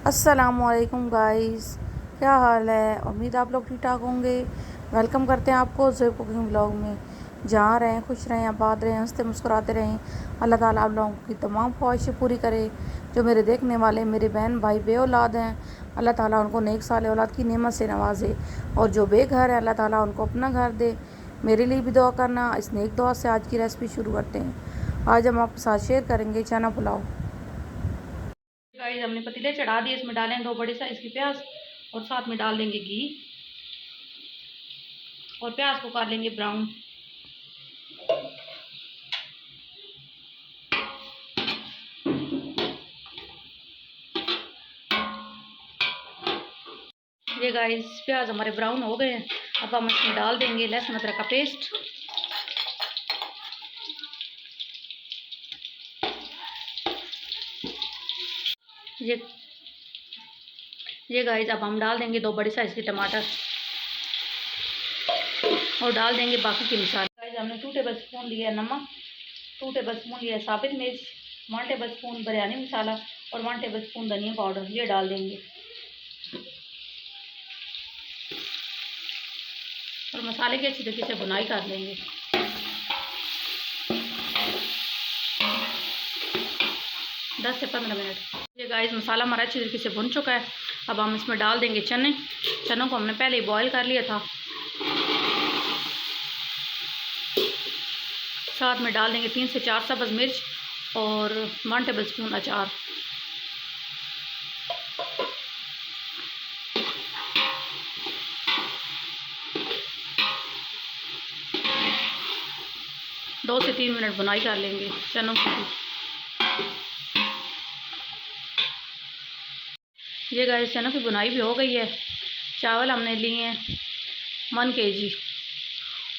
अस्सलामुअलैकुम गाइस, क्या हाल है। उम्मीद आप लोग ठीक ठाक होंगे। वेलकम करते हैं आपको ज़ुहैब कुकिंग ब्लॉग में। जहाँ रहें खुश रहें, आबाद रहें, हंसते मुस्कुराते रहें। अल्लाह ताला आप लोगों की तमाम ख्वाहिशें पूरी करे। जो मेरे देखने वाले मेरे बहन भाई बे औलाद हैं, अल्लाह ताला उनको नेक साले औलाद की नेमत से नवाजे। और जो बेघर है, अल्लाह ताला उनको अपना घर दे। मेरे लिए भी दुआ करना। इस नेक दुआ से आज की रेसिपी शुरू करते हैं। आज हम आपके साथ शेयर करेंगे चना पुलाव। गाइस हमने पतीले चढ़ा दिए, इसमें डालें 2 बड़े साइज की प्याज और साथ में डाल देंगे घी और प्याज को कर लेंगे ब्राउन। ये गाइस प्याज हमारे ब्राउन हो गए हैं। अब हम इसमें डाल देंगे लहसुन अदरक का पेस्ट। ये गाइस अब हम डाल देंगे 2 बड़ी साइज के टमाटर और डाल देंगे बाकी के मसाले। गाइस हमने 2 टेबल स्पून लिया नमक, 2 टेबल स्पून लिया साबित मिर्च, 1 टेबल स्पून बिरयानी मसाला और 1 टेबल स्पून धनिया पाउडर, ये डाल देंगे और मसाले की अच्छी तरीके से भुनाई कर लेंगे। दस से 15 मिनट। ये गाइस मसाला हमारा अच्छी तरीके से भुन चुका है। अब हम इसमें डाल देंगे चनों को हमने पहले ही बॉईल कर लिया था। साथ में डाल देंगे 3 से 4 सब्ज़ मिर्च और 1 टेबल स्पून अचार। दो से 3 मिनट बुनाई कर लेंगे चनों की। ये गाइस चनों की बुनाई भी हो गई है। चावल हमने लिए हैं 1 kg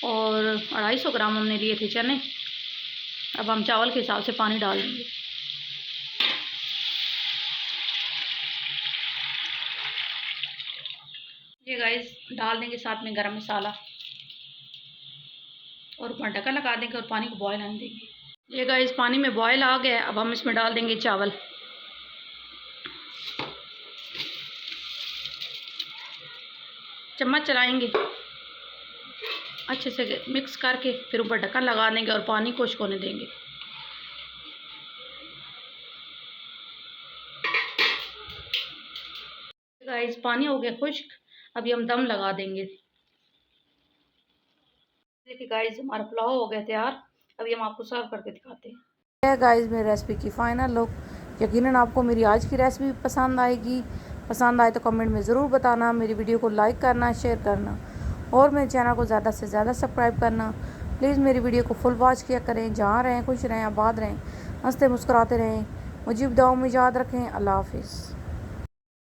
और 250 ग्राम हमने लिए थे चने। अब हम चावल के हिसाब से पानी डाल देंगे। ये गाइस डाल देंगे साथ में गरम मसाला और ऊपर ढक्कन लगा देंगे और पानी को बॉयल आने देंगे। ये गाइस पानी में बॉयल आ गया। अब हम इसमें डाल देंगे चावल। चम्मच चलाएंगे अच्छे से मिक्स करके, फिर ऊपर ढक्कन लगा देंगे और पानी खुश्क होने देंगे। गाइस पानी हो गया खुश्क, अभी हम दम लगा देंगे। देखिए गाइस हमारा पुलाव हो गया तैयार। अभी हम आपको सर्व करके दिखाते हैं। गाइस मेरी रेसिपी की फ़ाइनल लुक। यकीनन आपको मेरी आज की रेसिपी पसंद आएगी। पसंद आए तो कमेंट में ज़रूर बताना। मेरी वीडियो को लाइक करना, शेयर करना और मेरे चैनल को ज़्यादा से ज़्यादा सब्सक्राइब करना। प्लीज़ मेरी वीडियो को फुल वॉच किया करें। जहाँ रहें खुश रहें, आबाद रहें, हंसते मुस्कुराते रहें। मुझे दुआओं में याद रखें। अल्लाह हाफिज़।